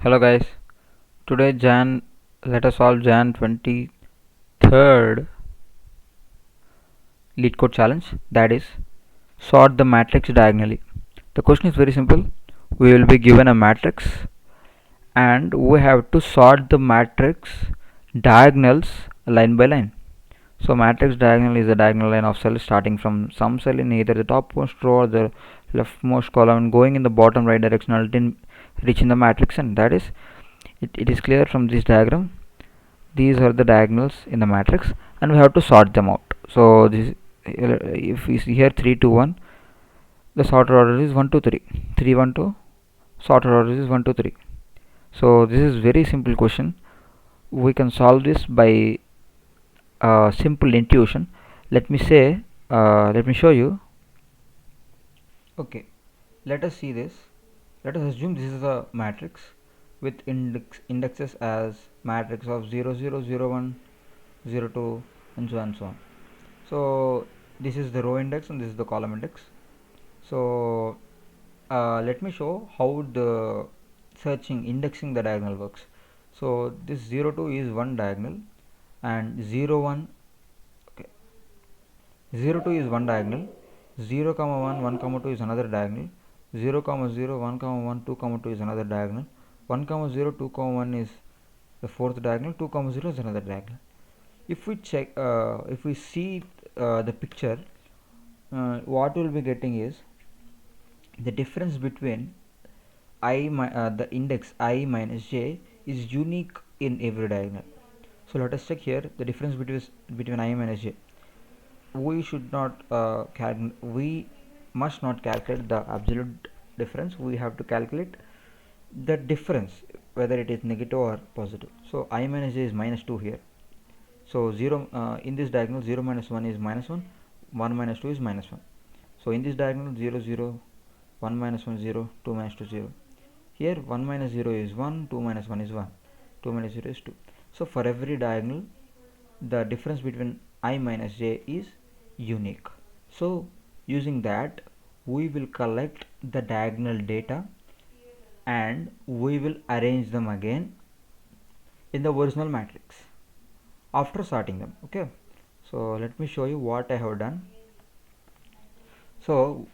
Hello guys, today let us solve Jan 23rd LeetCode challenge, that is sort the matrix diagonally. The question is very simple. We will be given a matrix and we have to sort the matrix diagonals line by line. So matrix diagonal is a diagonal line of cells starting from some cell in either the topmost row or the leftmost column going in the bottom right direction until reaching the matrix end. That is, it is clear from this diagram. These are the diagonals in the matrix and we have to sort them out. So this, if we see here 3 2 1, the sorted order is 1 2 3, 3 1 2, sorted order is 1 2 3. So this is very simple question. We can solve this by simple intuition. Let me show you. Okay, let us see this. Let us assume this is a matrix with indexes as matrix of 0 0 0 1 0 2 and so on and so on. So this is the row index and this is the column index. So let me show how the indexing the diagonal works. So this 0 2 is one diagonal and 0 1, okay, 0 2 is one diagonal, 0 comma 1 1 comma 2 is another diagonal, 0 comma 0 1 comma 1 2 comma 2 is another diagonal, 1 comma 0 2 comma 1 is the fourth diagonal, 2 comma 0 is another diagonal. If we see the picture, what we will be getting is the difference between the index I minus j is unique in every diagonal. So let us check here the difference between I minus j. We should not we must not calculate the absolute difference. We have to calculate the difference, whether it is negative or positive. So I minus j is minus 2 here. So 0 in this diagonal 0 minus 1 is minus 1, 1 minus 2 is minus 1. So in this diagonal 0 0, 1 minus 1 0, 2 minus 2 0. Here 1 minus 0 is 1, 2 minus 1 is 1, 2 minus 0 is 2. So for every diagonal the difference between I minus j is unique. So using that we will collect the diagonal data and we will arrange them again in the original matrix after sorting them. Okay, so let me show you what I have done. So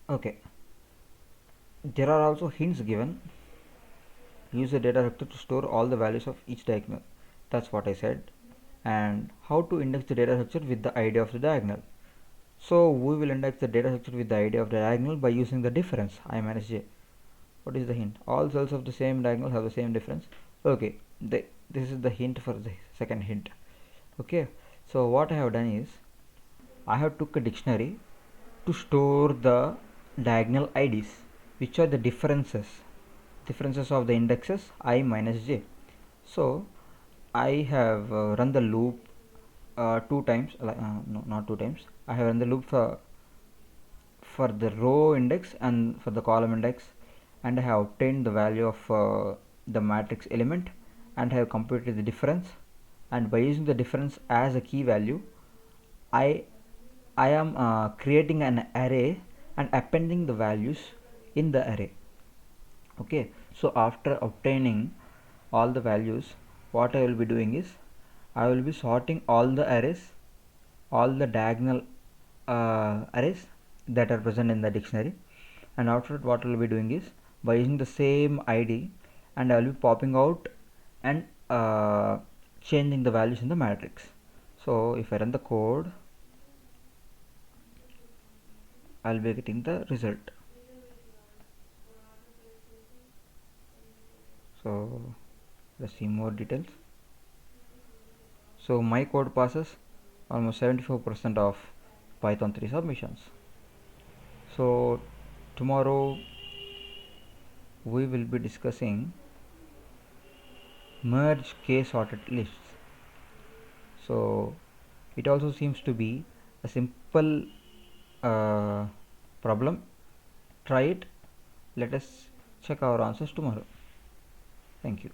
okay, there are also hints given. Use the data vector to store all the values of each diagonal. That's what I said. And how to index the data structure with the ID of the diagonal. So we will index the data structure with the ID of the diagonal by using the difference I minus j. What is the hint? All cells of the same diagonal have the same difference. Okay, this is the hint for the second hint. Okay, so what I have done is I have took a dictionary to store the diagonal IDs, which are the differences of the indexes I minus j. So I have run the loop two times, no, not two times. I have run the loop for the row index and for the column index, and I have obtained the value of the matrix element and have computed the difference. And by using the difference as a key value, I am creating an array and appending the values in the array. Okay, so after obtaining all the values, what I will be doing is I will be sorting all the arrays, all the diagonal arrays that are present in the dictionary, and after that what I will be doing is by using the same ID, and I will be popping out and changing the values in the matrix. So if I run the code, I will be getting the result. So let's see more details. So my code passes almost 74% of Python 3 submissions. So tomorrow we will be discussing merge k sorted lists. So it also seems to be a simple problem. Try it. Let us check our answers tomorrow. Thank you.